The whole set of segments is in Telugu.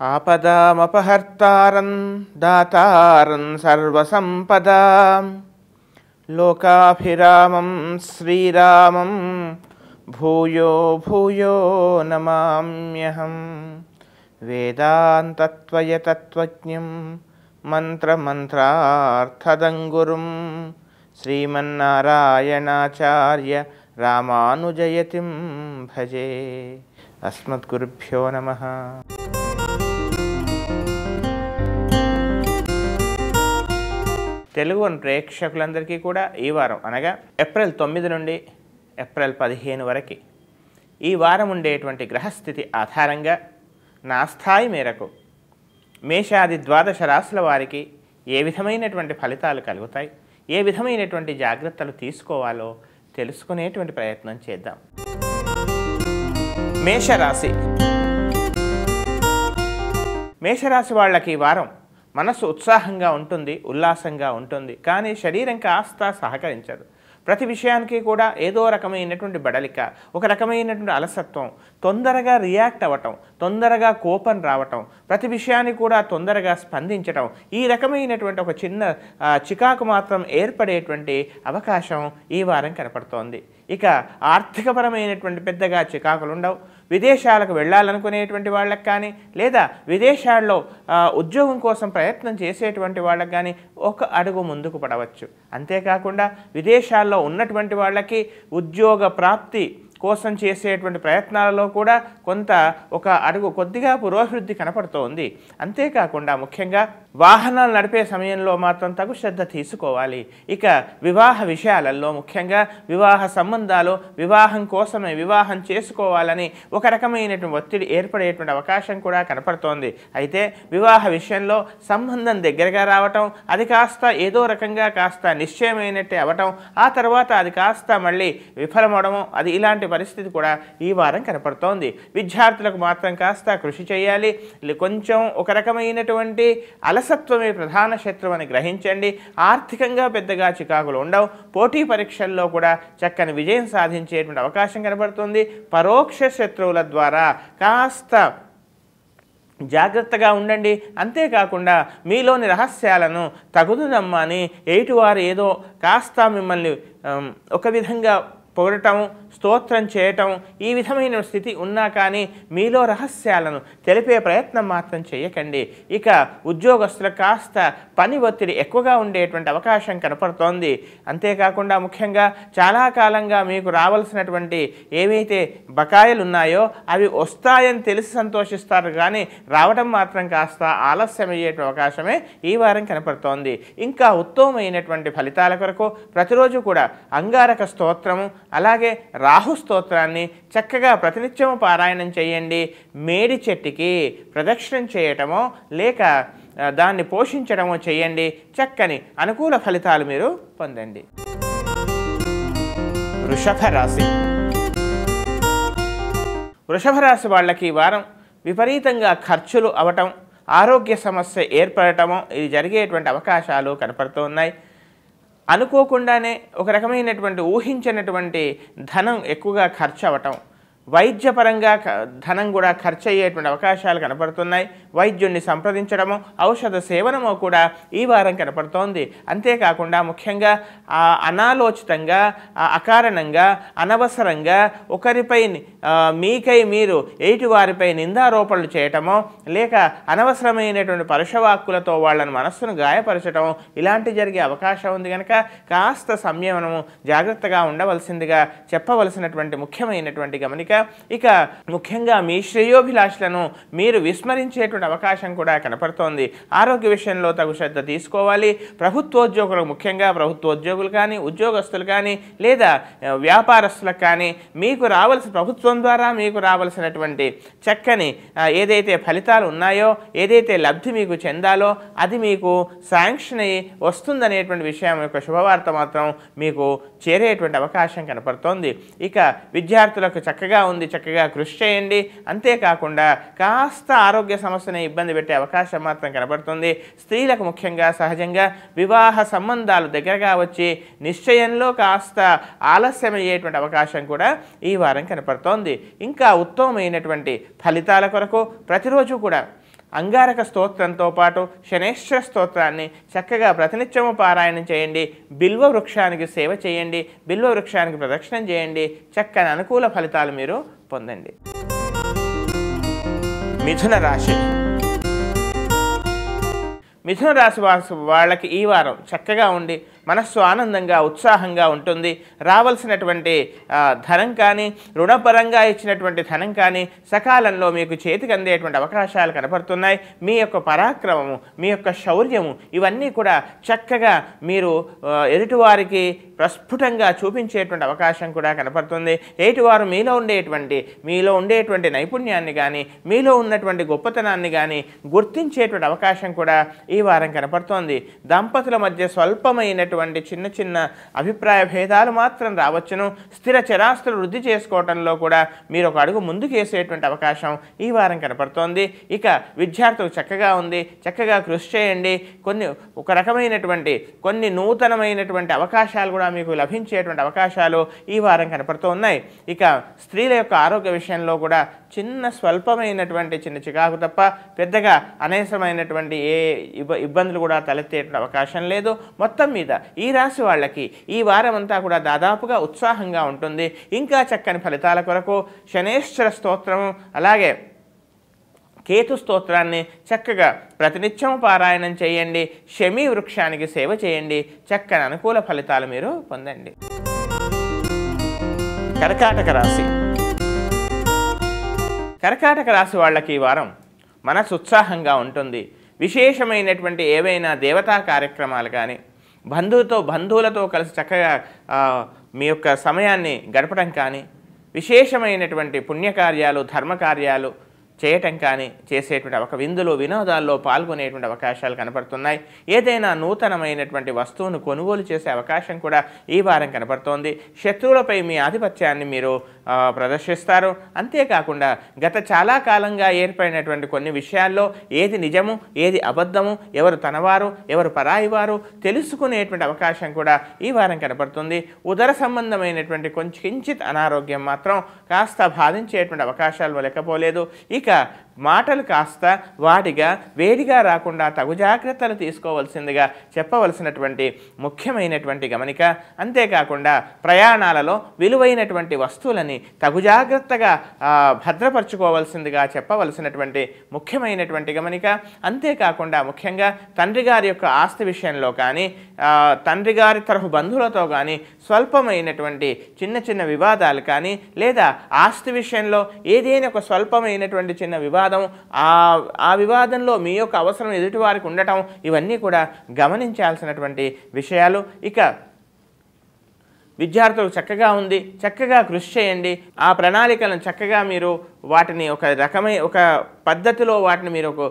ఆపదామపహర్తారం దాతారం సర్వసంపదాం లోకాభిరామం శ్రీరామం భూయో భూయో నమామ్యహం. వేదాంతత్వయతత్వజ్ఞం మంత్రమంత్రార్థదంగురుం శ్రీమన్నారాయణాచార్య రామానుజయతిం భజే. అస్మద్గురుభ్యో నమః. తెలుగు ప్రేక్షకులందరికీ కూడా ఈ వారం అనగా ఏప్రిల్ 9 నుండి ఏప్రిల్ 15 వరకు ఈ వారం ఉండేటువంటి గ్రహస్థితి ఆధారంగా నా స్థాయి మేరకు మేషాది ద్వాదశ రాశుల వారికి ఏ విధమైనటువంటి ఫలితాలు కలుగుతాయి, ఏ విధమైనటువంటి జాగ్రత్తలు తీసుకోవాలో తెలుసుకునేటువంటి ప్రయత్నం చేద్దాం. మేషరాశి. మేషరాశి వాళ్ళకి ఈ వారం మనసు ఉత్సాహంగా ఉంటుంది, ఉల్లాసంగా ఉంటుంది. కానీ శరీరం కాస్త సహకరించదు. ప్రతి విషయానికి కూడా ఏదో రకమైనటువంటి బడలిక, ఒక రకమైనటువంటి అలసత్వం, తొందరగా రియాక్ట్ అవ్వటం, తొందరగా కోపం రావటం, ప్రతి విషయాన్ని కూడా తొందరగా స్పందించటం, ఈ రకమైనటువంటి ఒక చిన్న చికాకు మాత్రం ఏర్పడేటువంటి అవకాశం ఈ వారం కనపడుతోంది. ఇక ఆర్థికపరమైనటువంటి పెద్దగా చికాకులు ఉండవు. విదేశాలకు వెళ్ళాలనుకునేటువంటి వాళ్ళకి కానీ, లేదా విదేశాల్లో ఉద్యోగం కోసం ప్రయత్నం చేసేటువంటి వాళ్ళకి కానీ ఒక అడుగు ముందుకు పడవచ్చు. అంతేకాకుండా విదేశాల్లో ఉన్నటువంటి వాళ్ళకి ఉద్యోగ ప్రాప్తి కోసం చేసేటువంటి ప్రయత్నాలలో కూడా కొంత ఒక అడుగు కొద్దిగా పురోభివృద్ధి కనపడుతోంది. అంతేకాకుండా ముఖ్యంగా వాహనాలు నడిపే సమయంలో మాత్రం తగు శ్రద్ధ తీసుకోవాలి. ఇక వివాహ విషయాలలో ముఖ్యంగా వివాహ సంబంధాలు, వివాహం కోసమే వివాహం చేసుకోవాలని ఒక రకమైనటువంటి ఒత్తిడి ఏర్పడేటువంటి అవకాశం కూడా కనపడుతోంది. అయితే వివాహ విషయంలో సంబంధం దగ్గరగా రావటం, అది కాస్త ఏదో రకంగా కాస్త నిశ్చయమైనట్టే అవ్వటం, ఆ తర్వాత అది కాస్త మళ్ళీ విఫలమవడము, అది ఇలాంటి పరిస్థితి కూడా ఈ వారం కనపడుతోంది. విద్యార్థులకు మాత్రం కాస్త కృషి చేయాలి. కొంచెం ఒక రకమైనటువంటి అలసత్వమే ప్రధాన శత్రువు అని గ్రహించండి. ఆర్థికంగా పెద్దగా చికాకులు ఉండవు. పోటీ పరీక్షల్లో కూడా చక్కని విజయం సాధించేటువంటి అవకాశం కనపడుతుంది. పరోక్ష శత్రువుల ద్వారా కాస్త జాగ్రత్తగా ఉండండి. అంతేకాకుండా మీలోని రహస్యాలను తగుదు నమ్మని ఎయిటివారు ఏదో కాస్త మిమ్మల్ని ఒక విధంగా పొగడటం, స్తోత్రం చేయటం, ఈ విధమైన స్థితి ఉన్నా కానీ మీలో రహస్యాలను తెలిపే ప్రయత్నం మాత్రం చేయకండి. ఇక ఉద్యోగస్తులకు కాస్త పని ఒత్తిడి ఎక్కువగా ఉండేటువంటి అవకాశం కనపడుతోంది. అంతేకాకుండా ముఖ్యంగా చాలా కాలంగా మీకు రావాల్సినటువంటి ఏవైతే బకాయిలు ఉన్నాయో అవి వస్తాయని తెలిసి సంతోషిస్తారు, కానీ రావడం మాత్రం కాస్త ఆలస్యమయ్యేటువంటి అవకాశమే ఈ వారం కనపడుతోంది. ఇంకా ఉత్తమమైనటువంటి ఫలితాల కొరకు ప్రతిరోజు కూడా అంగారక స్తోత్రము, అలాగే రాహు స్తోత్రాన్ని చక్కగా ప్రతినిత్యము పారాయణం చేయండి. మేడి చెట్టుకి ప్రదక్షిణం చేయటమో లేక దాన్ని పోషించడమో చేయండి. చక్కని అనుకూల ఫలితాలు మీరు పొందండి. వృషభ రాశి. వృషభ రాశి వాళ్ళకి ఈ వారం విపరీతంగా ఖర్చులు అవటం, ఆరోగ్య సమస్య ఏర్పడటమో ఇది జరిగేటువంటి అవకాశాలు కనపడుతూ ఉన్నాయి. అనుకోకుండానే ఒక రకమైనటువంటి ఊహించినటువంటి ధనం ఎక్కువగా ఖర్చు అవ్వటం, వైద్యపరంగా ధనం కూడా ఖర్చు అయ్యేటువంటి అవకాశాలు కనపడుతున్నాయి. వైద్యుడిని సంప్రదించడము, ఔషధ సేవనము కూడా ఈ వారం కనపడుతోంది. అంతేకాకుండా ముఖ్యంగా అనాలోచితంగా, అకారణంగా, అనవసరంగా ఒకరిపై మీకై మీరు ఎయిటి వారిపై నిందారోపణలు చేయటమో లేక అనవసరమైనటువంటి పరుషవాక్కులతో వాళ్ళని మనస్సును గాయపరచడం ఇలాంటి జరిగే అవకాశం ఉంది. కనుక కాస్త సంయమనము, జాగ్రత్తగా ఉండవలసిందిగా చెప్పవలసినటువంటి ముఖ్యమైనటువంటి గమనిక. ఇక ముఖ్యంగా మీ శ్రేయోభిలాషులను మీరు విస్మరించేటువంటి అవకాశం కూడా కనపడుతోంది. ఆరోగ్య విషయంలో తగు శ్రద్ధ తీసుకోవాలి. ప్రభుత్వోద్యోగులకు, ముఖ్యంగా ప్రభుత్వోద్యోగులు కానీ, ఉద్యోగస్తులు కానీ, లేదా వ్యాపారస్తులకు కానీ మీకు ప్రభుత్వం ద్వారా మీకు రావాల్సినటువంటి చక్కని ఏదైతే ఫలితాలు ఉన్నాయో, ఏదైతే లబ్ధి మీకు చెందాలో అది మీకు శాంక్షన్ అయ్యి వస్తుందనేటువంటి విషయం యొక్క శుభవార్త మాత్రం మీకు చేరేటువంటి అవకాశం కనపడుతోంది. ఇక విద్యార్థులకు చక్కగా ఉంది, చక్కగా కృషి చేయండి. అంతేకాకుండా కాస్త ఆరోగ్య సమస్యని ఇబ్బంది పెట్టే అవకాశం మాత్రం కనపడుతుంది. స్త్రీలకు ముఖ్యంగా సహజంగా వివాహ సంబంధాలు దగ్గరగా వచ్చి నిశ్చయంలో కాస్త ఆలస్యమయ్యేటువంటి అవకాశం కూడా ఈ వారం కనపడుతోంది. ఇంకా ఉత్తమమైనటువంటి ఫలితాల కొరకు ప్రతిరోజు కూడా అంగారక స్తోత్రంతో పాటు శనేశ్వర స్తోత్రాన్ని చక్కగా ప్రతినిత్యము పారాయణం చేయండి. బిల్వ వృక్షానికి సేవ చేయండి. బిల్వ వృక్షానికి ప్రదక్షిణం చేయండి. చక్కని అనుకూల ఫలితాలు మీరు పొందండి. మిథున రాశి. మిథున రాశి వాళ్ళకి ఈ వారం చక్కగా ఉండి మనస్సు ఆనందంగా ఉత్సాహంగా ఉంటుంది. రావాల్సినటువంటి ధనం కానీ, రుణపరంగా ఇచ్చినటువంటి ధనం కానీ సకాలంలో మీకు చేతికి అందేటువంటి అవకాశాలు కనపడుతున్నాయి. మీ యొక్క పరాక్రమము, మీ యొక్క శౌర్యము ఇవన్నీ కూడా చక్కగా మీరు ఎదుటివారికి ప్రస్ఫుటంగా చూపించేటువంటి అవకాశం కూడా కనపడుతుంది. ఎదుటివారు మీలో ఉండేటువంటి నైపుణ్యాన్ని కానీ, మీలో ఉన్నటువంటి గొప్పతనాన్ని కానీ గుర్తించేటువంటి అవకాశం కూడా ఈ వారం కనపడుతోంది. దంపతుల మధ్య స్వల్పమైనటువంటి చిన్న చిన్న అభిప్రాయ భేదాలు మాత్రం రావచ్చును. స్థిర చరాస్తులు వృద్ధి చేసుకోవడంలో కూడా మీరు ఒక అడుగు ముందుకు వేసేటువంటి అవకాశం ఈ వారం కనపడుతోంది. ఇక విద్యార్థులు చక్కగా ఉంది. చక్కగా కృషి చేయండి. కొన్ని నూతనమైనటువంటి అవకాశాలు కూడా మీకు లభించేటువంటి అవకాశాలు ఈ వారం కనపడుతూ ఉన్నాయి. ఇక స్త్రీల యొక్క ఆరోగ్య విషయంలో కూడా స్వల్పమైనటువంటి చిన్న చికాకు తప్ప పెద్దగా అనవసరమైనటువంటి ఏ ఇబ్బందులు కూడా తలెత్తేటువంటి అవకాశం లేదు. మొత్తం మీద ఈ రాశి వాళ్ళకి ఈ వారం అంతా కూడా దాదాపుగా ఉత్సాహంగా ఉంటుంది. ఇంకా చక్కని ఫలితాల కొరకు శనేశ్వర స్తోత్రము అలాగే కేతు స్తోత్రాన్ని చక్కగా ప్రతినిత్యం పారాయణం చేయండి. శమీ వృక్షానికి సేవ చేయండి. చక్కని అనుకూల ఫలితాలు మీరు పొందండి. కర్కాటక రాశి. కర్కాటక రాశి వాళ్ళకి ఈ వారం మనసు ఉత్సాహంగా ఉంటుంది. విశేషమైనటువంటి ఏవైనా దేవతా కార్యక్రమాలు కానీ, బంధువులతో కలిసి చక్కగా మీ యొక్క సమయాన్ని గడపడం కానీ, విశేషమైనటువంటి పుణ్యకార్యాలు, ధర్మకార్యాలు చేయటం కానీ చేసేటువంటి విందులు వినోదాల్లో పాల్గొనేటువంటి అవకాశాలు కనపడుతున్నాయి. ఏదైనా నూతనమైనటువంటి వస్తువును కొనుగోలు చేసే అవకాశం కూడా ఈ వారం కనపడుతోంది. శత్రువులపై మీ ఆధిపత్యాన్ని మీరు ప్రదర్శిస్తారు. అంతేకాకుండా గత చాలా కాలంగా ఏర్పడినటువంటి కొన్ని విషయాల్లో ఏది నిజము, ఏది అబద్ధము, ఎవరు తనవారు, ఎవరు పరాయివారు తెలుసుకునేటువంటి అవకాశం కూడా ఈ వారం కనపడుతుంది. ఉదర సంబంధమైనటువంటి కించిత్ అనారోగ్యం మాత్రం కాస్త బాధించేటువంటి అవకాశాలు లేకపోలేదు. ఇక మాటలు కాస్త వాటిగా వేడిగా రాకుండా తగు జాగ్రత్తలు తీసుకోవాల్సిందిగా చెప్పవలసినటువంటి ముఖ్యమైనటువంటి గమనిక. అంతేకాకుండా ప్రయాణాలలో విలువైనటువంటి వస్తువులని తగు జాగ్రత్తగా భద్రపరచుకోవాల్సిందిగా చెప్పవలసినటువంటి ముఖ్యమైనటువంటి గమనిక. అంతేకాకుండా ముఖ్యంగా తండ్రి గారి యొక్క ఆస్తి విషయంలో కానీ, తండ్రి గారి తరఫు బంధువులతో కానీ స్వల్పమైనటువంటి చిన్న వివాదాలు కానీ, లేదా ఆస్తి విషయంలో ఏదైనా ఒక స్వల్పమైనటువంటి చిన్న వివాదం, ఆ వివాదంలో మీ యొక్క అవసరం ఎదుటివారికి ఉండటం, ఇవన్నీ కూడా గమనించాల్సినటువంటి విషయాలు. ఇక విద్యార్థులు చక్కగా ఉంది. చక్కగా కృషి చేయండి. ఆ ప్రణాళికలను చక్కగా మీరు వాటిని ఒక పద్ధతిలో వాటిని మీరు ఒక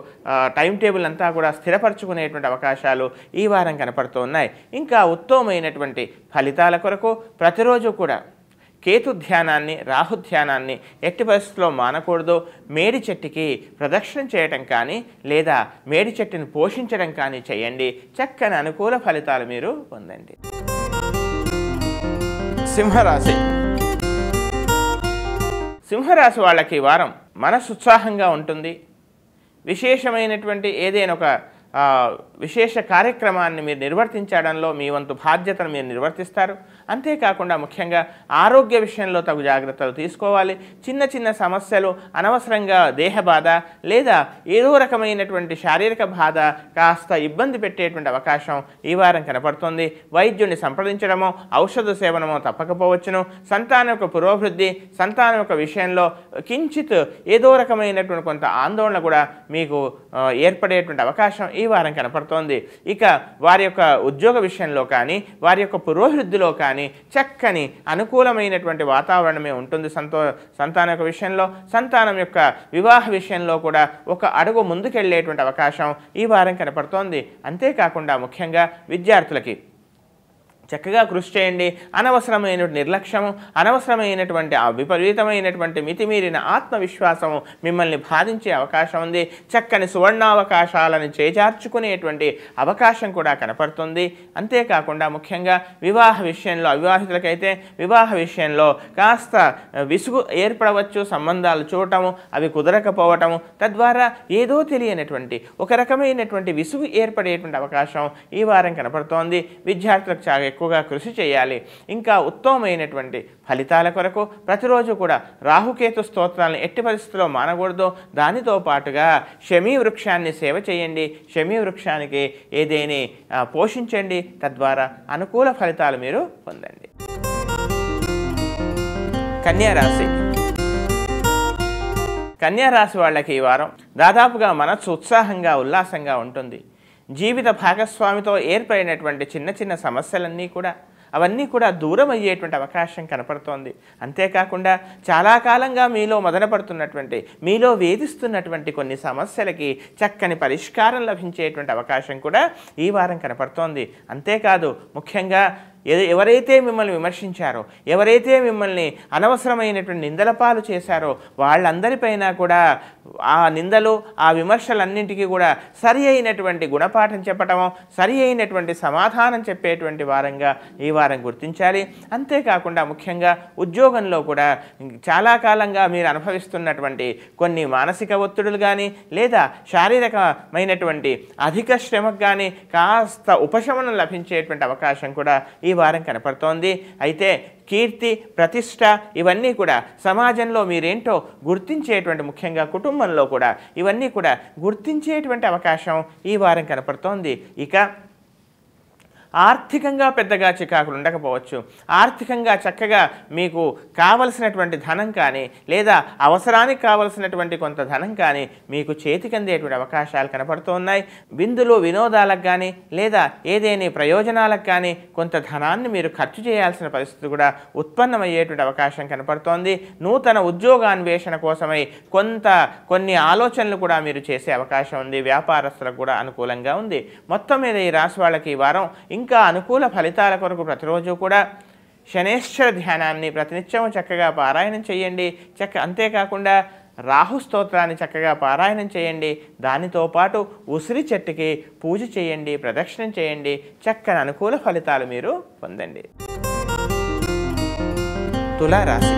టైం టేబుల్ అంతా కూడా స్థిరపరచుకునేటువంటి అవకాశాలు ఈ వారం కనపడుతూ ఉన్నాయి. ఇంకా ఉత్తమమైనటువంటి ఫలితాల కొరకు ప్రతిరోజు కూడా కేతు ధ్యానాన్ని, రాహు ధ్యానాన్ని ఎట్టి పరిస్థితుల్లో మానకూడదు. మేడి చెట్టుకి ప్రదక్షిణం చేయటం కానీ, లేదా మేడి చెట్టుని పోషించడం కానీ చేయండి. చక్కని అనుకూల ఫలితాలు మీరు పొందండి. సింహరాశి. సింహరాశి వాళ్ళకి ఈ వారం మనసు ఉత్సాహంగా ఉంటుంది. విశేషమైనటువంటి ఏదైనా ఒక విశేష కార్యక్రమాన్ని మీరు నిర్వర్తించడంలో మీ వంతు బాధ్యతను మీరు నిర్వర్తిస్తారు. అంతేకాకుండా ముఖ్యంగా ఆరోగ్య విషయంలో తగు జాగ్రత్తలు తీసుకోవాలి. చిన్న సమస్యలు, అనవసరంగా దేహ బాధ లేదా ఏదో రకమైనటువంటి శారీరక బాధ కాస్త ఇబ్బంది పెట్టేటువంటి అవకాశం ఈ వారం కనపడుతుంది. వైద్యుని సంప్రదించడమో, ఔషధ సేవనమో తప్పకపోవచ్చును. సంతానం యొక్క పురోభివృద్ధి, సంతానం యొక్క విషయంలో కించిత్ ఏదో రకమైనటువంటి కొంత ఆందోళన కూడా మీకు ఏర్పడేటువంటి అవకాశం ఈ వారం కనపడుతోంది. ఇక వారి యొక్క ఉద్యోగ విషయంలో కానీ, వారి యొక్క పురోభివృద్ధిలో కానీ చక్కని అనుకూలమైనటువంటి వాతావరణమే ఉంటుంది. సంతానం యొక్క విషయంలో, సంతానం యొక్క వివాహ విషయంలో కూడా ఒక అడుగు ముందుకెళ్ళేటువంటి అవకాశం ఈ వారం కనపడుతోంది. అంతేకాకుండా ముఖ్యంగా విద్యార్థులకి చక్కగా కృషి చేయండి. అనవసరమైన నిర్లక్ష్యము, అనవసరమైనటువంటి ఆ విపరీతమైనటువంటి మితిమీరిన ఆత్మవిశ్వాసము మిమ్మల్ని బాధించే అవకాశం ఉంది. చక్కని సువర్ణావకాశాలను చేజార్చుకునేటువంటి అవకాశం కూడా కనపడుతుంది. అంతేకాకుండా ముఖ్యంగా వివాహ విషయంలో, అవివాహితులకైతే వివాహ విషయంలో కాస్త విసుగు ఏర్పడవచ్చు. సంబంధాలు చూడటము, అవి కుదరకపోవటము, తద్వారా ఏదో తెలియనటువంటి ఒక రకమైనటువంటి విసుగు ఏర్పడేటువంటి అవకాశం ఈ వారం కనపడుతోంది. విద్యార్థులకు చాలా ఎక్కువగా కృషి చేయాలి. ఇంకా ఉత్తమమైనటువంటి ఫలితాల కొరకు ప్రతిరోజు కూడా రాహుకేతు స్తోత్రాలను ఎట్టి పరిస్థితుల్లో మానకూడదు. దానితో పాటుగా శమీ వృక్షాన్ని సేవ చేయండి. శమీ వృక్షానికి ఏదేని పోషించండి. తద్వారా అనుకూల ఫలితాలు మీరు పొందండి. కన్యా రాశి. కన్యా రాశి వాళ్ళకి ఈ వారం దాదాపుగా మనస్సు ఉత్సాహంగా ఉల్లాసంగా ఉంటుంది. జీవిత భాగస్వామితో ఏర్పడినటువంటి చిన్న చిన్న సమస్యలన్నీ కూడా అవన్నీ కూడా దూరం అయ్యేటువంటి అవకాశం కనపడుతోంది. అంతేకాకుండా చాలా కాలంగా మీలో మదనపడుతున్నటువంటి, మీలో వేధిస్తున్నటువంటి కొన్ని సమస్యలకి చక్కని పరిష్కారం లభించేటువంటి అవకాశం కూడా ఈ వారం కనపడుతోంది. అంతేకాదు ముఖ్యంగా ఎవరైతే మిమ్మల్ని విమర్శించారో, ఎవరైతే మిమ్మల్ని అనవసరమైనటువంటి నిందల పాలు చేశారో వాళ్ళందరిపైన కూడా ఆ నిందలు, ఆ విమర్శలన్నింటికీ కూడా సరి అయినటువంటి గుణపాఠం చెప్పటమో, సరి అయినటువంటి సమాధానం చెప్పేటువంటి వారంగా ఈ వారం గుర్తించాలి. అంతేకాకుండా ముఖ్యంగా ఉద్యోగంలో కూడా చాలా కాలంగా మీరు అనుభవిస్తున్నటువంటి కొన్ని మానసిక ఒత్తిడులు కానీ లేదా శారీరకమైనటువంటి అధిక శ్రమకు కానీ కాస్త ఉపశమనం లభించేటువంటి అవకాశం కూడా ఈ వారం కనపడుతోంది. అయితే కీర్తి, ప్రతిష్ట ఇవన్నీ కూడా సమాజంలో మీరేంటో గుర్తించేటువంటి, ముఖ్యంగా కుటుంబంలో కూడా ఇవన్నీ కూడా గుర్తించేటువంటి అవకాశం ఈ వారం కనపడుతోంది. ఇక ఆర్థికంగా పెద్దగా చికాకులు ఉండకపోవచ్చు. ఆర్థికంగా చక్కగా మీకు కావలసినటువంటి ధనం కానీ లేదా అవసరానికి కావలసినటువంటి కొంత ధనం కానీ మీకు చేతికి అందేటువంటి అవకాశాలు కనపడుతూ ఉన్నాయి. విందులు, వినోదాలకు కానీ లేదా ఏదేని ప్రయోజనాలకు కానీ కొంత ధనాన్ని మీరు ఖర్చు చేయాల్సిన పరిస్థితి కూడా ఉత్పన్నమయ్యేటువంటి అవకాశం కనపడుతోంది. నూతన ఉద్యోగాన్వేషణ కోసమై కొన్ని ఆలోచనలు కూడా మీరు చేసే అవకాశం ఉంది. వ్యాపారస్తులకు కూడా అనుకూలంగా ఉంది. మొత్తం మీద ఈ రాశి వాళ్ళకి ఈ వారం ఇంకా అనుకూల ఫలితాల కొరకు ప్రతిరోజు కూడా శనేశ్వర ధ్యానాన్ని ప్రతినిత్యం చక్కగా పారాయణం చేయండి. అంతేకాకుండా రాహు స్తోత్రాన్ని చక్కగా పారాయణం చేయండి. దానితో పాటు ఉసిరి చెట్టుకి పూజ చేయండి, ప్రదక్షిణం చేయండి. చక్కని అనుకూల ఫలితాలు మీరు పొందండి. తులారాశి.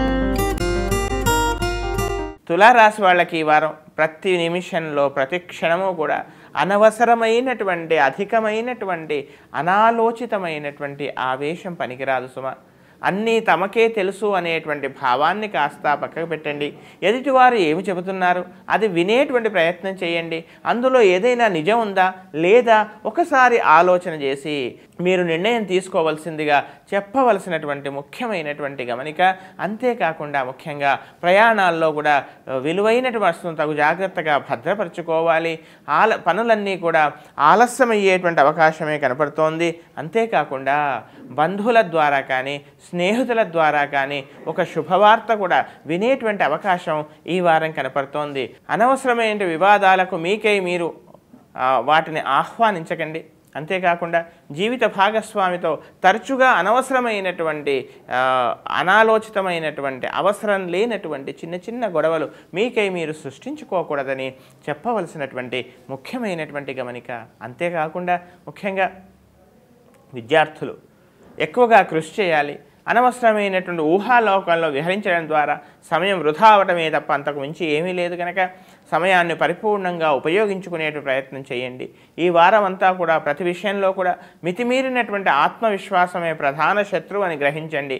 తులారాశి వాళ్ళకి ఈ వారం ప్రతి నిమిషంలో, ప్రతి క్షణము కూడా అనవసరమైనటువంటి, అధికమైనటువంటి, అనాలోచితమైనటువంటి ఆవేశం పనికిరాదు సుమ. అన్నీ తమకే తెలుసు అనేటువంటి భావాన్ని కాస్త పక్కకు పెట్టండి. ఎదుటివారు ఏమి చెబుతున్నారు అది వినేటువంటి ప్రయత్నం చేయండి. అందులో ఏదైనా నిజం ఉందా లేదా ఒకసారి ఆలోచన చేసి మీరు నిర్ణయం తీసుకోవాల్సిందిగా చెప్పవలసినటువంటి ముఖ్యమైనటువంటి గమనిక. అంతేకాకుండా ముఖ్యంగా ప్రయాణాల్లో కూడా విలువైనటువంటి వస్తువును తగు జాగ్రత్తగా భద్రపరచుకోవాలి. పనులన్నీ కూడా ఆలస్యమయ్యేటువంటి అవకాశమే కనపడుతోంది. అంతేకాకుండా బంధువుల ద్వారా కానీ స్నేహితుల ద్వారా కానీ ఒక శుభవార్త కూడా వినేటువంటి అవకాశం ఈ వారం కనపడుతోంది. అనవసరమైన వివాదాలకు మీకై మీరు వాటిని ఆహ్వానించకండి. అంతేకాకుండా జీవిత భాగస్వామితో తరచుగా అనవసరమైనటువంటి, అనాలోచితమైనటువంటి, అవసరం లేనటువంటి చిన్న చిన్న గొడవలు మీకై మీరు సృష్టించుకోకూడదని చెప్పవలసినటువంటి ముఖ్యమైనటువంటి గమనిక. అంతేకాకుండా ముఖ్యంగా విద్యార్థులు ఎక్కువగా కృషి చేయాలి. అనవసరమైనటువంటి ఊహాలోకంలో విహరించడం ద్వారా సమయం వృధా అవటమే తప్ప అంతకు మించి ఏమీ లేదు కనుక సమయాన్ని పరిపూర్ణంగా ఉపయోగించుకునే ప్రయత్నం చేయండి. ఈ వారం అంతా కూడా ప్రతి విషయంలో కూడా మితిమీరినటువంటి ఆత్మవిశ్వాసమే ప్రధాన శత్రువు అని గ్రహించండి.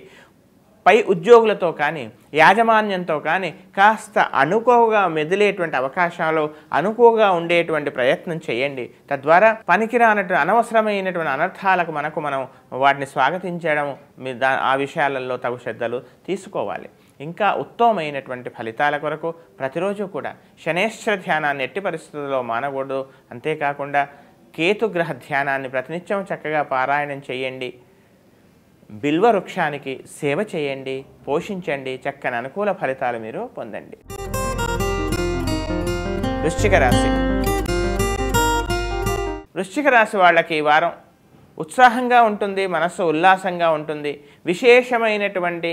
పై ఉద్యోగులతో కానీ యాజమాన్యంతో కానీ కాస్త అనుకోగా మెదిలేటువంటి అవకాశాలు, అనుకోగా ఉండేటువంటి ప్రయత్నం చేయండి. తద్వారా పనికిరానటువంటి అనవసరమైనటువంటి అనర్థాలకు మనం వాటిని స్వాగతించడం, ఆ విషయాలలో తగు శ్రద్ధలు తీసుకోవాలి. ఇంకా ఉత్తమమైనటువంటి ఫలితాల కొరకు ప్రతిరోజు కూడా శనేశ్వర ధ్యానాన్ని ఎట్టి పరిస్థితుల్లో మానకూడదు. అంతేకాకుండా కేతుగ్రహ ధ్యానాన్ని ప్రతినిత్యం చక్కగా పారాయణం చేయండి. బిల్వ వృక్షానికి సేవ చేయండి, పోషించండి. చక్కని అనుకూల ఫలితాలు మీరు పొందండి. వృశ్చిక రాశి. వృశ్చిక రాశి వాళ్ళకి ఈ వారం ఉత్సాహంగా ఉంటుంది, మనస్సు ఉల్లాసంగా ఉంటుంది. విశేషమైనటువంటి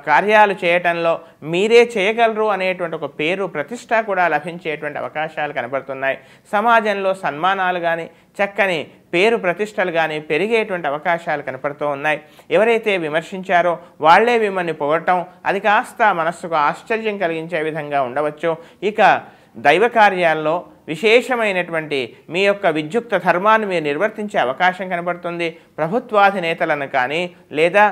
కార్యాలు చేయటంలో మీరే చేయగలరు అనేటువంటి ఒక పేరు ప్రతిష్ట కూడా లభించేటువంటి అవకాశాలు కనబడుతున్నాయి. సమాజంలో సన్మానాలు కానీ చక్కని పేరు ప్రతిష్టలు కానీ పెరిగేటువంటి అవకాశాలు కనపడుతూ ఉన్నాయి. ఎవరైతే విమర్శించారో వాళ్ళే మిమ్మల్ని పొగడటం, అది కాస్త మనస్సుకు ఆశ్చర్యం కలిగించే విధంగా ఉండవచ్చు. ఇక దైవ కార్యాల్లో విశేషమైనటువంటి మీ యొక్క విద్యుక్త ధర్మాన్ని మీరు నిర్వర్తించే అవకాశం కనబడుతుంది. ప్రభుత్వాధినేతలను కానీ లేదా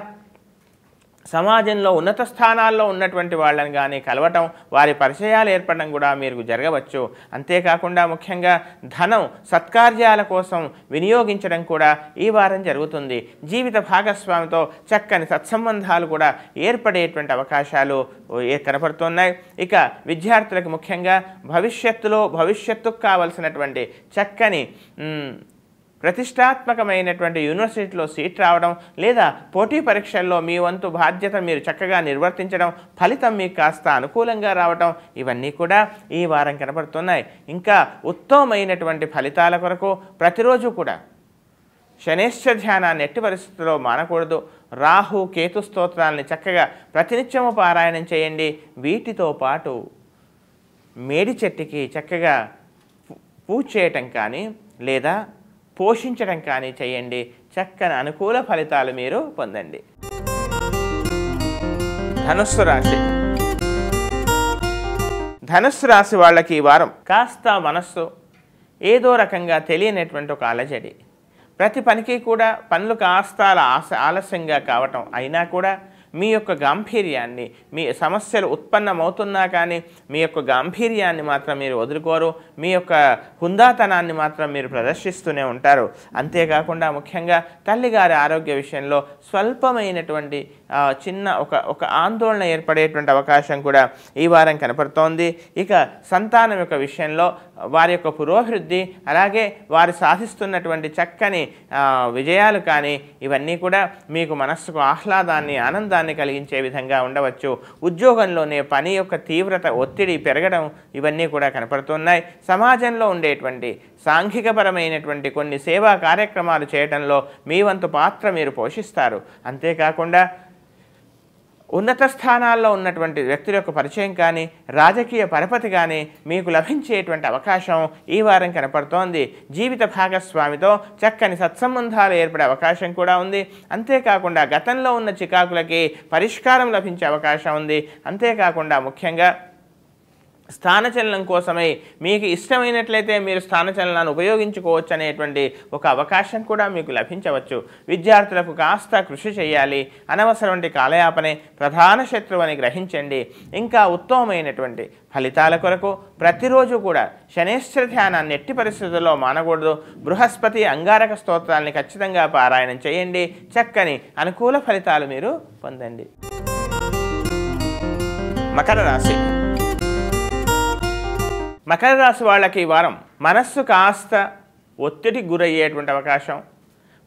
సమాజంలో ఉన్నత స్థానాల్లో ఉన్నటువంటి వాళ్ళని కానీ కలవటం, వారి పరిచయాలు ఏర్పడడం కూడా మీకు జరగవచ్చు. అంతేకాకుండా ముఖ్యంగా ధనం సత్కార్యాల కోసం వినియోగించడం కూడా ఈ వారం జరుగుతుంది. జీవిత భాగస్వామితో చక్కని సత్సంబంధాలు కూడా ఏర్పడేటువంటి అవకాశాలు కనపడుతున్నాయి. ఇక విద్యార్థులకు ముఖ్యంగా భవిష్యత్తుకు కావలసినటువంటి చక్కని ప్రతిష్టాత్మకమైనటువంటి యూనివర్సిటీలో సీట్ రావడం లేదా పోటీ పరీక్షల్లో మీ వంతు బాధ్యత మీరు చక్కగా నిర్వర్తించడం, ఫలితం మీకు కాస్త అనుకూలంగా రావడం, ఇవన్నీ కూడా ఈ వారం కనపడుతున్నాయి. ఇంకా ఉత్తమమైనటువంటి ఫలితాల కొరకు ప్రతిరోజు కూడా శనేశ్వర ధ్యానాన్ని ఎట్టి పరిస్థితుల్లో మానకూడదు. రాహు కేతు స్తోత్రాలని చక్కగా ప్రతినిత్యము పారాయణం చేయండి. వీటితో పాటు మేడి చెట్టుకి చక్కగా పూజ చేయటం కానీ లేదా పోషించడం కానీ చేయండి. చక్కని అనుకూల ఫలితాలు మీరు పొందండి. ధనుస్సు రాశి. ధనుస్సు రాశి వాళ్ళకి ఈ వారం కాస్త మనస్సు ఏదో రకంగా తెలియనటువంటి ఒక అలజడి, ప్రతి పనికి కూడా పనులు కాస్త ఆలస్యంగా కావటం, అయినా కూడా మీ యొక్క గాంభీర్యాన్ని, మీ సమస్యలు ఉత్పన్నమవుతున్నా కానీ మీ యొక్క గాంభీర్యాన్ని మాత్రం మీరు వదులుకోరు. మీ యొక్క హుందాతనాన్ని మాత్రం మీరు ప్రదర్శిస్తూనే ఉంటారు. అంతేకాకుండా ముఖ్యంగా తల్లిగారి ఆరోగ్య విషయంలో స్వల్పమైనటువంటి చిన్న ఒక ఆందోళన ఏర్పడేటువంటి అవకాశం కూడా ఈ వారం కనపడుతోంది. ఇక సంతానం యొక్క విషయంలో వారి యొక్క పురోభివృద్ధి, అలాగే వారు సాధిస్తున్నటువంటి చక్కని విజయాలు కానీ ఇవన్నీ కూడా మీకు మనస్సుకు ఆహ్లాదాన్ని, ఆనందాన్ని కలిగించే విధంగా ఉండవచ్చు. ఉద్యోగంలోనే పని యొక్క తీవ్రత, ఒత్తిడి పెరగడం ఇవన్నీ కూడా కనపడుతున్నాయి. సమాజంలో ఉండేటువంటి సాంఘికపరమైనటువంటి కొన్ని సేవా కార్యక్రమాలు చేయడంలో మీ వంతు పాత్ర మీరు పోషిస్తారు. అంతేకాకుండా ఉన్నత స్థానాల్లో ఉన్నటువంటి వ్యక్తుల యొక్క పరిచయం కానీ రాజకీయ పరపతి కానీ మీకు లభించేటువంటి అవకాశం ఈ వారం కనపడుతోంది. జీవిత భాగస్వామితో చక్కని సత్సంబంధాలు ఏర్పడే అవకాశం కూడా ఉంది. అంతేకాకుండా గతంలో ఉన్న చికాకులకి పరిష్కారం లభించే అవకాశం ఉంది. అంతేకాకుండా ముఖ్యంగా స్థానచలనం కోసమై మీకు ఇష్టమైనట్లయితే మీరు స్థానచలనాన్ని ఉపయోగించుకోవచ్చు అనేటువంటి ఒక అవకాశం కూడా మీకు లభించవచ్చు. విద్యార్థులకు కాస్త కృషి చేయాలి. అనవసరమైన కాలయాపనే ప్రధాన శత్రువు అని గ్రహించండి. ఇంకా ఉత్తమమైనటువంటి ఫలితాల కొరకు ప్రతిరోజు కూడా శనేశ్వర ధ్యానాన్ని ఎట్టి పరిస్థితుల్లో మానకూడదు. బృహస్పతి అంగారక స్తోత్రాన్ని ఖచ్చితంగా పారాయణం చేయండి. చక్కని అనుకూల ఫలితాలు మీరు పొందండి. మకర రాశి. మకర రాశి వాళ్ళకి ఈ వారం మనస్సు కాస్త ఒత్తిడికి గురయ్యేటువంటి అవకాశం,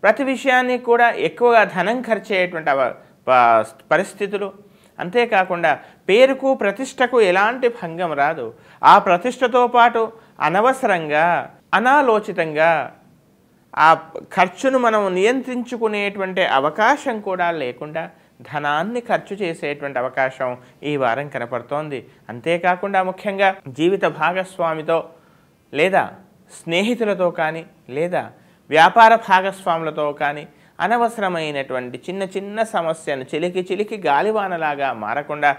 ప్రతి విషయాన్ని కూడా ఎక్కువగా ధనం ఖర్చు అయ్యేటువంటి పరిస్థితులు, అంతేకాకుండా పేరుకు ప్రతిష్టకు ఎలాంటి భంగం రాదు. ఆ ప్రతిష్టతో పాటు అనవసరంగా అనాలోచితంగా ఆ ఖర్చును మనం నియంత్రించుకునేటువంటి అవకాశం కూడా లేకుండా ధనాన్ని ఖర్చు చేసేటువంటి అవకాశం ఈ వారం కనపడుతోంది. అంతేకాకుండా ముఖ్యంగా జీవిత భాగస్వామితో లేదా స్నేహితులతో కానీ లేదా వ్యాపార భాగస్వాములతో కానీ అనవసరమైనటువంటి చిన్న చిన్న సమస్యను చిలికి గాలివానలాగా మారకుండా,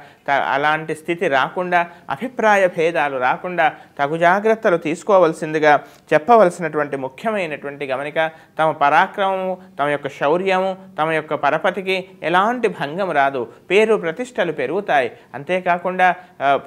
అలాంటి స్థితి రాకుండా, అభిప్రాయ భేదాలు రాకుండా తగు జాగ్రత్తలు తీసుకోవలసిందిగా చెప్పవలసినటువంటి ముఖ్యమైనటువంటి గమనిక. తమ పరాక్రమము, తమ యొక్క శౌర్యము, తమ యొక్క పరపతికి ఎలాంటి భంగం రాదు. పేరు ప్రతిష్టలు పెరుగుతాయి. అంతేకాకుండా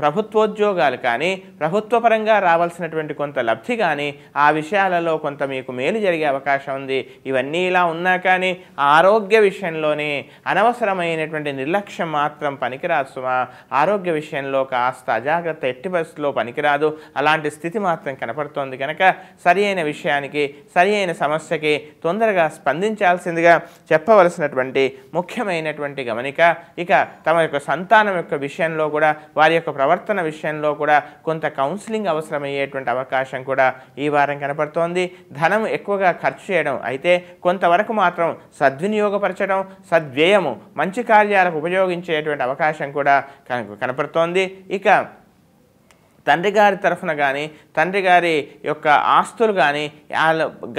ప్రభుత్వోద్యోగాలు కానీ ప్రభుత్వపరంగా రావాల్సినటువంటి కొంత లబ్ధి కానీ ఆ విషయాలలో కొంత మీకు మేలు జరిగే అవకాశం ఉంది. ఇవన్నీ ఇలా ఉన్నా కానీ విషయంలోని ఆరోగ్య విషయంలోని అనవసరమైనటువంటి నిర్లక్ష్యం మాత్రం పనికిరాదు సుమా. ఆరోగ్య విషయంలో కాస్త అజాగ్రత్త ఎట్టి పరిస్థితుల్లో పనికిరాదు. అలాంటి స్థితి మాత్రం కనపడుతోంది కనుక సరి అయిన విషయానికి సరి అయిన సమస్యకి తొందరగా స్పందించాల్సిందిగా చెప్పవలసినటువంటి ముఖ్యమైనటువంటి గమనిక. ఇక తమ యొక్క సంతానం యొక్క విషయంలో కూడా వారి యొక్క ప్రవర్తన విషయంలో కూడా కొంత కౌన్సిలింగ్ అవసరమయ్యేటువంటి అవకాశం కూడా ఈ వారం కనపడుతోంది. ధనం ఎక్కువగా ఖర్చు చేయడం అయితే కొంతవరకు మాత్రం సద్వినియోగపరచడం, సద్వ్యయము మంచి కార్యాలకు ఉపయోగించేటువంటి అవకాశం కూడా కనపడుతోంది. ఇక తండ్రి గారి తరఫున కానీ తండ్రి గారి యొక్క ఆస్తులు కానీ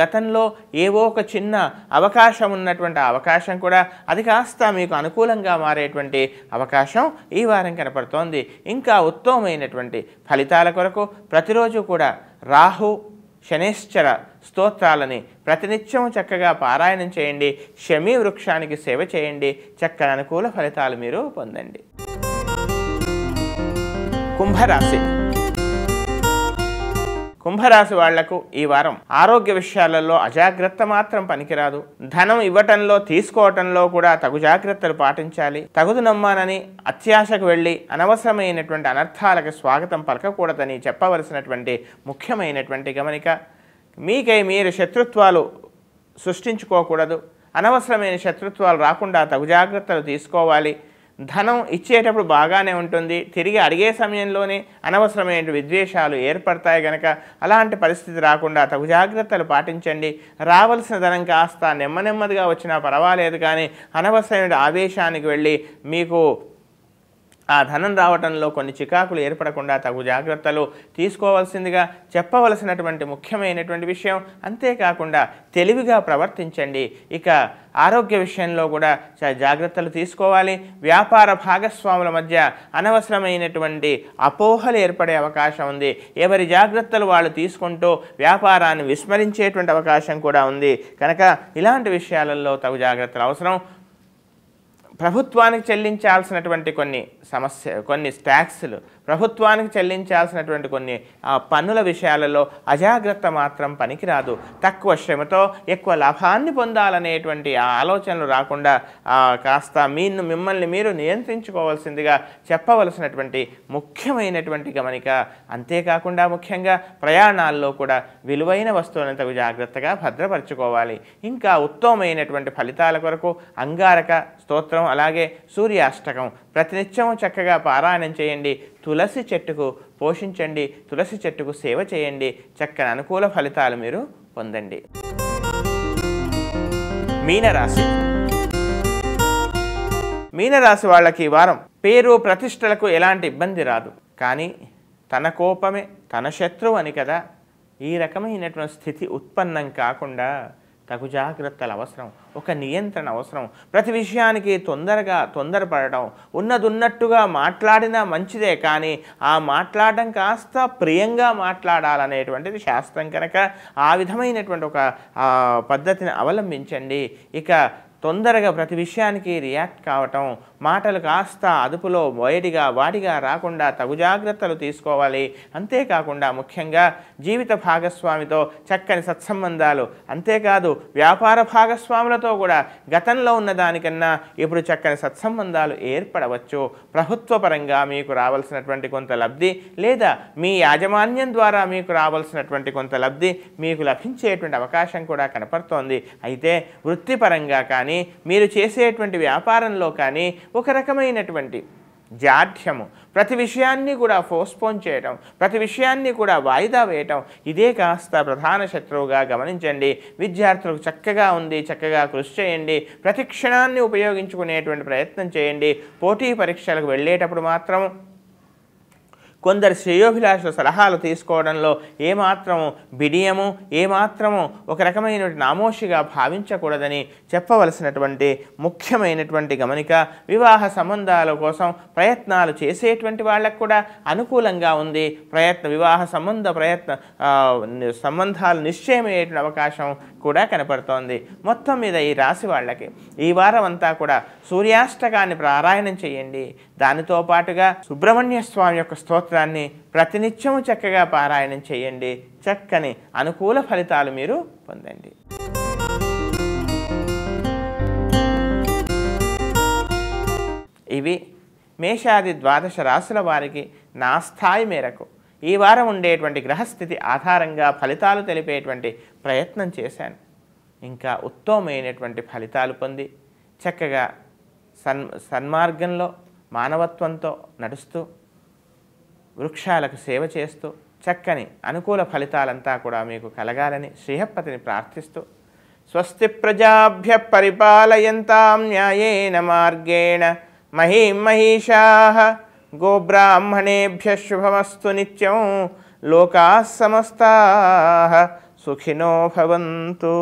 గతంలో ఏవో ఒక చిన్న అవకాశం ఉన్నటువంటి అవకాశం కూడా అది కాస్త మీకు అనుకూలంగా మారేటువంటి అవకాశం ఈ వారం కనపడుతోంది. ఇంకా ఉత్తమమైనటువంటి ఫలితాల కొరకు ప్రతిరోజు కూడా రాహు శనేశ్వర స్తోత్రాలని ప్రతినిత్యం చక్కగా పారాయణం చేయండి. శమీ వృక్షానికి సేవ చేయండి. చక్కని అనుకూల ఫలితాలు మీరు పొందండి. కుంభరాశి. కుంభరాశి వాళ్లకు ఈ వారం ఆరోగ్య విషయాలలో అజాగ్రత్త మాత్రం పనికిరాదు. ధనం ఇవ్వటంలో తీసుకోవటంలో కూడా తగు జాగ్రత్తలు పాటించాలి. తగుదు నమ్మానని అత్యాశకు వెళ్ళి అనవసరమైనటువంటి అనర్థాలకు స్వాగతం పలకకూడదని చెప్పవలసినటువంటి ముఖ్యమైనటువంటి గమనిక. మీకై మీరు శత్రుత్వాలు సృష్టించుకోకూడదు. అనవసరమైన శత్రుత్వాలు రాకుండా తగు జాగ్రత్తలు తీసుకోవాలి. ధనం ఇచ్చేటప్పుడు బాగానే ఉంటుంది, తిరిగి అడిగే సమయంలోనే అనవసరమైన విద్వేషాలు ఏర్పడతాయి కనుక అలాంటి పరిస్థితి రాకుండా తగు జాగ్రత్తలు పాటించండి. రావాల్సిన ధనం కాస్త నెమ్మదిగా వచ్చినా పర్వాలేదు, కానీ అనవసరమైన ఆవేశానికి వెళ్ళి మీకు ఆ ధనం రావటంలో కొన్ని చికాకులు ఏర్పడకుండా తగు జాగ్రత్తలు తీసుకోవాల్సిందిగా చెప్పవలసినటువంటి ముఖ్యమైనటువంటి విషయం. అంతేకాకుండా తెలివిగా ప్రవర్తించండి. ఇక ఆరోగ్య విషయంలో కూడా జాగ్రత్తలు తీసుకోవాలి. వ్యాపార భాగస్వాముల మధ్య అనవసరమైనటువంటి అపోహలు ఏర్పడే అవకాశం ఉంది. ఎవరి జాగ్రత్తలు వాళ్ళు తీసుకుంటూ వ్యాపారాన్ని విస్మరించేటువంటి అవకాశం కూడా ఉంది కనుక ఇలాంటి విషయాలలో తగు జాగ్రత్తలు అవసరం. ప్రభుత్వానికి చెల్లించాల్సినటువంటి కొన్ని ట్యాక్స్లు, ప్రభుత్వానికి చెల్లించాల్సినటువంటి కొన్ని పన్నుల విషయాలలో అజాగ్రత్త మాత్రం పనికిరాదు. తక్కువ శ్రమతో ఎక్కువ లాభాన్ని పొందాలనేటువంటి ఆ ఆలోచనలు రాకుండా కాస్త మిమ్మల్ని మీరు నియంత్రించుకోవాల్సిందిగా చెప్పవలసినటువంటి ముఖ్యమైనటువంటి గమనిక. అంతేకాకుండా ముఖ్యంగా ప్రయాణాల్లో కూడా విలువైన వస్తువులను తగు జాగ్రత్తగా భద్రపరచుకోవాలి. ఇంకా ఉత్తమమైనటువంటి ఫలితాల కొరకు అంగారక స్తోత్రం అలాగే సూర్యాష్టకం ప్రతినిత్యం చక్కగా పారాయణం చేయండి. తులసి చెట్టుకు పోషించండి. తులసి చెట్టుకు సేవ చేయండి. చక్కని అనుకూల ఫలితాలు మీరు పొందండి. మీనరాశి. మీనరాశి వాళ్ళకి ఈ వారం పేరు ప్రతిష్టలకు ఎలాంటి ఇబ్బంది రాదు, కానీ తన కోపమే తన శత్రువు అని కదా ఈ రకమైనటువంటి స్థితి ఉత్పన్నం కాకుండా తగు జాగ్రత్తలు అవసరం. ఒక నియంత్రణ అవసరం. ప్రతి విషయానికి తొందరపడటం, ఉన్నట్టుగా మాట్లాడినా మంచిదే, కానీ ఆ మాట్లాడడం కాస్త ప్రియంగా మాట్లాడాలనేటువంటిది శాస్త్రం కనుక ఆ విధమైనటువంటి ఒక పద్ధతిని అవలంబించండి. ఇక తొందరగా ప్రతి విషయానికి రియాక్ట్ కావటం, మాటలు కాస్త అదుపులో వాటిగా రాకుండా తగు జాగ్రత్తలు తీసుకోవాలి. అంతేకాకుండా ముఖ్యంగా జీవిత భాగస్వామితో చక్కని సత్సంబంధాలు, అంతేకాదు వ్యాపార భాగస్వాములతో కూడా గతంలో ఉన్న దానికన్నా ఇప్పుడు చక్కని సత్సంబంధాలు ఏర్పడవచ్చు. ప్రభుత్వ పరంగా మీకు రావాల్సినటువంటి కొంత లబ్ధి లేదా మీ యాజమాన్యం ద్వారా మీకు రావాల్సినటువంటి కొంత లబ్ధి మీకు లభించేటువంటి అవకాశం కూడా కనపడుతోంది. అయితే వృత్తిపరంగా కానీ మీరు చేసేటువంటి వ్యాపారంలో కానీ ఒక రకమైనటువంటి జాఢ్యము, ప్రతి విషయాన్ని కూడా పోస్ట్పోన్ చేయటం, ప్రతి విషయాన్ని కూడా వాయిదా వేయటం, ఇదే కాస్త ప్రధాన శత్రువుగా గమనించండి. విద్యార్థులకు చక్కగా కృషి చేయండి. ప్రతి క్షణాన్ని ఉపయోగించుకునేటువంటి ప్రయత్నం చేయండి. పోటీ పరీక్షలకు వెళ్ళేటప్పుడు మాత్రం కొందరు శ్రేయోభిలాషుల సలహాలు తీసుకోవడంలో ఏమాత్రము బిడియము, ఏమాత్రము ఒక రకమైన నామోషిగా భావించకూడదని చెప్పవలసినటువంటి ముఖ్యమైనటువంటి గమనిక. వివాహ సంబంధాల కోసం ప్రయత్నాలు చేసేటువంటి వాళ్ళకు కూడా అనుకూలంగా ఉంది. వివాహ సంబంధాలు నిశ్చయమయ్యేటువంటి అవకాశం కూడా కనపడుతోంది. మొత్తం మీద ఈ రాశి వాళ్ళకి ఈ వారం అంతా కూడా సూర్యాష్టకాన్ని పారాయణం చేయండి. దానితో పాటుగా సుబ్రహ్మణ్య స్వామి యొక్క స్తోత్రాన్ని ప్రతినిత్యము చక్కగా పారాయణం చేయండి. చక్కని అనుకూల ఫలితాలు మీరు పొందండి. ఇవి మేషాది ద్వాదశ రాశుల వారికి నా స్థాయి మేరకు ఈ వారం ఉండేటువంటి గ్రహస్థితి ఆధారంగా ఫలితాలు తెలిపేటువంటి ప్రయత్నం చేశాను. ఇంకా ఉత్తమమైనటువంటి ఫలితాలు పొంది చక్కగా సన్మార్గంలో మానవత్వంతో నడుస్తూ వృక్షాలకు సేవ చేస్తూ చక్కని అనుకూల ఫలితాలంతా కూడా మీకు కలగాలని శ్రీహప్పతిని ప్రార్థిస్తూ స్వస్తి ప్రజాభ్య పరిపాలయంతాం న్యాయేన మార్గేణ మహీం మహిషాః గోబ్రాహ్మణేభ్యః శుభమస్తు నిత్యం లోకాః సమస్తాః సుఖినో భవంతు.